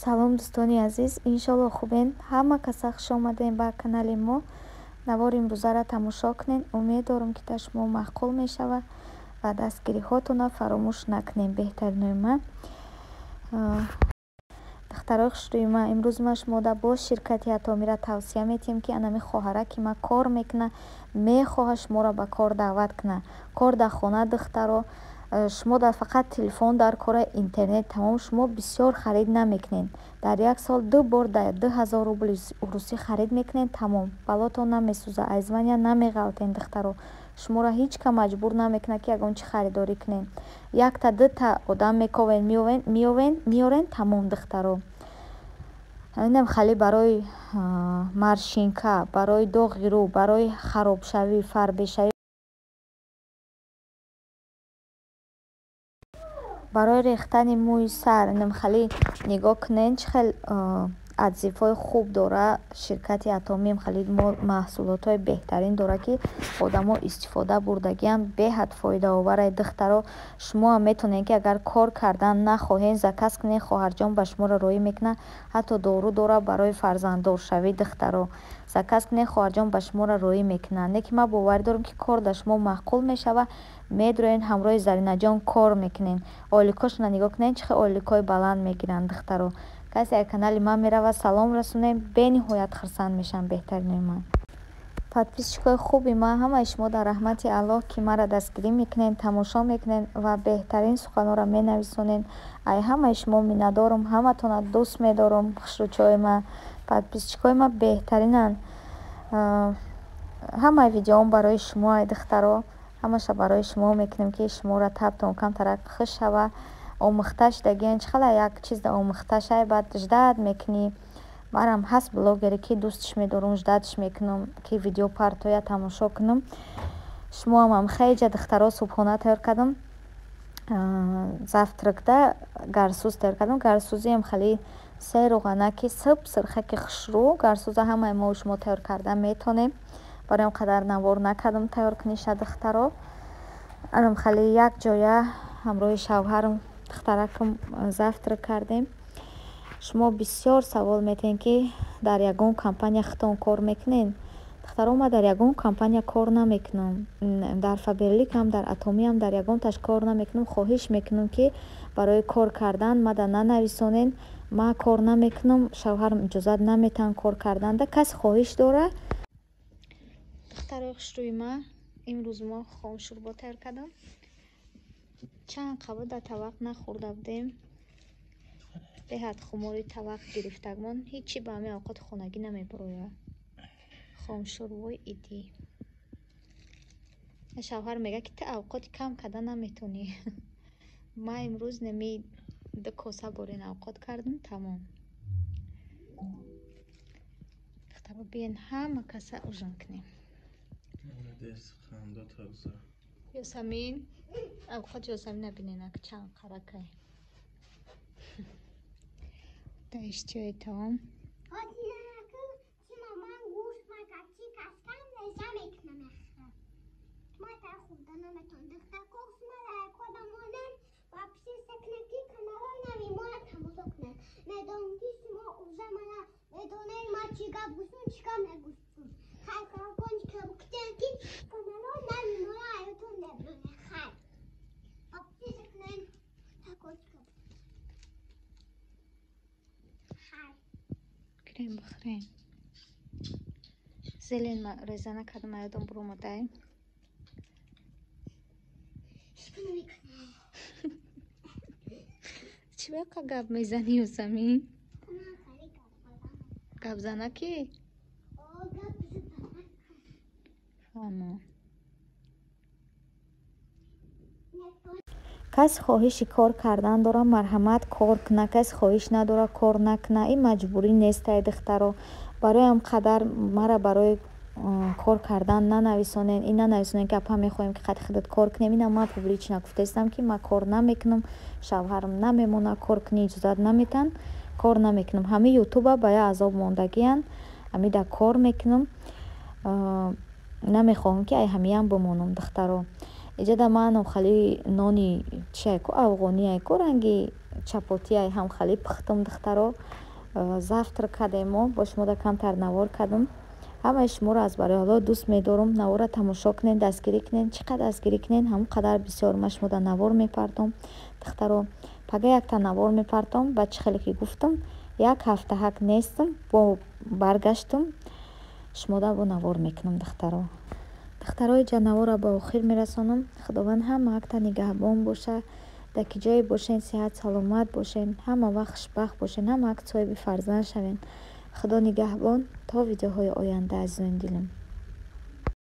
Салом дӯстони азиз, иншолло хубен. Ҳама каса хуш омадем ба канали мо. Навори имрӯзаро тамошо кунед. Умед дорам ки та шумо маъқул мешавад ва дастгириҳотонро фаромӯш накунем. Беҳтаринои ман духтарои хушрӯи ман, имрӯз ма шумода бо ширкати Атомира тавсия метиҳем ки анами хоҳараки ма кор мекуна, мехоҳад шуморо ба кор даъват куна. Кор дар хона духтаро, шумо дар фақат телефон, дар кораи интернет тамом шумо бисёр харид намекунед. Дар як сол 2 бор дар 2000 рубли урусӣ харид мекунед, тамом. Балотон намесӯзад, айзвания намеғалтед духтаро. Шуморо ҳеҷ кам маҷбур намекунад ки ягон чи харидорӣ кунед. Якта дута одам мековен миёрен, тамом духтаро. Инам хали барои маршинка, барои доғи рӯ, барои харобшавӣ, фарбешавӣ, барои рехтани мӯи сар, инам хали нигоҳ кунед чӣ хел отзивҳои хуб дора. Ширкати Атомим хали маҳсулотҳои беҳтарин дора ки одамо истифода бурдагиянд. Беҳад фоидаоваре духтаро. Шумо ҳам метавонед ки агар кор кардан нахоҳед, заказ кунед, хоҳарҷон ба шуморо роӣ мекунад. Ҳатто дору дора барои фарзанддоршавӣ духтаро. Заказ кунед, хоҳарҷон ба шуморо роӣ мекунад. Не ки ман боварӣ дорам ки кор дар шумо маъқул мешавад. Медроед ҳамроҳи Заринаҷон кор мекунед. Ойликошона нигоҳ кунед чӣ хел ойликҳои баланд мегиранд духтаро. Касе аз канали ман меравад, салом расонем, бениҳоят хурсанд мешавам. Беҳтаринои ман. подписчикои хуби ман, ҳамаи шумо дар раҳмати Аллоҳ ки маро дастгирӣ мекунед, тамошо мекунед ва беҳтарин суханҳоро менависонед. Ай ҳамаи шумо миннатдорам, ҳаматонро дӯст медорам. Хушрӯчаҳои ман, подписчикои ман беҳтаринанд. ҳамаи видеоам барои шумо ай духтаро. ҳамаша барои шумо мекунем ки шуморо табтон камтарак хуш шава. Омӯхта шудагиан чӣ хела як чиз дар омӯхта шай баъд ждат мекунӣ. Манам ҳаст блогере ки дӯстиш медорам, ждатиш мекунам ки видео партоя тамошо кунам. Шумоам хеҷа духтаро субҳона тайёр кардам. Завтракда гарсуз тайёр кардам. Гарсузиам хали се рӯғанаки суб, сирхаки хушрӯ. Гарсуза ҳамаи мо шумо тайёр кардан метонем. Барои қадар навор накардам тайёр куниша духтаро. Анам хали як ҷоя ҳамроҳи шавҳарам духтаракам завтрак кардем. Шумо бисёр савол метавонед ки дар ягон компания хитон кор мекунед. духтаро, ман дар ягон компания кор намекунам. Дар Фаберлик ҳам, дар Атоми ҳам дар ягонташ кор намекунам. хоҳиш мекунам ки барои кор кардан мада нанависонед. Ман кор намекунам, шавҳарам иҷозат наметаҳанд кор карданда. Касе хоҳиш дора? духтарои хушрӯи ман, имрӯз мо хомшӯрбо тайёр кардам. Чанд қабл дар тавақ нахӯрда будем. беҳад хумори тавақ гирифтагмон. ҳеҷчи ба ҳамин овқоти хонагӣ намебарояд. хомшӯрбои идӣ. шавҳар мегӯяд ки ту овқоти кам кардан наметавонӣ. ман имрӯз нами 2 коса борин овқот кардам, тамом. духтаро биен ҳама каса ужин кунем. ёсамин, овқоти ёсамин набинена чанд қаракай. Даишчиҳои таом. Гирем бахрем. Зелен реза накардам, аёдам буромадай. чӣ вақа гап мезанӣ ёсамин? гапзана ки? касе хоҳиши кор кардан дора, марҳамат кор куна. Касе хоҳиш надора, кор накуна. Ин маҷбурӣ нест ай духтаро. барои ҳам қадар мара барои кор кардан нанависонед. ин нанависонед ки апа мехоҳем ки хати худат кор кунем. ина ман публично гуфтаистам ки ман кор намекунам. шавҳарам намемона кор кунӣ, иҷозат наметаҳанд. кор намекунам. ҳами ютуба ба я азоб мондагиянд. ҳамида кор мекунам. намехоҳам ки ай ҳамиям бимонам духтаро. иҷада маъно хали нони чияйку афғонияйку ранги чапотияй ҳам хали пухтум духтаро. Завтрак кардемо бо шумода камтар навор кардам. Ҳамаи шуморо аз барои ҳоло дӯст медорам. Навора тамошо кунед, дастгирӣ кунед. Чӣ қадар дастгирӣ кунед, ҳамон қадар бисёр. Ман шумода навор мепартом духтаро. Пага якта навор мепартом. Баъд чӣ хеле ки гуфтам, як ҳафта ҳак нестам, бо баргаштам, шумода бо навор мекунам духтаро. духтаро иҷа навора ба охир мерасонам. Худованд ҳама акта нигаҳбон боша. дар ки ҷое бошен, сиҳат саломат бошен, ҳама вақт хушбахт бошен, ҳама вақт соҳиби фарзанд шавен. худо нигаҳбон. То видеоҳои оянда азизони дилам.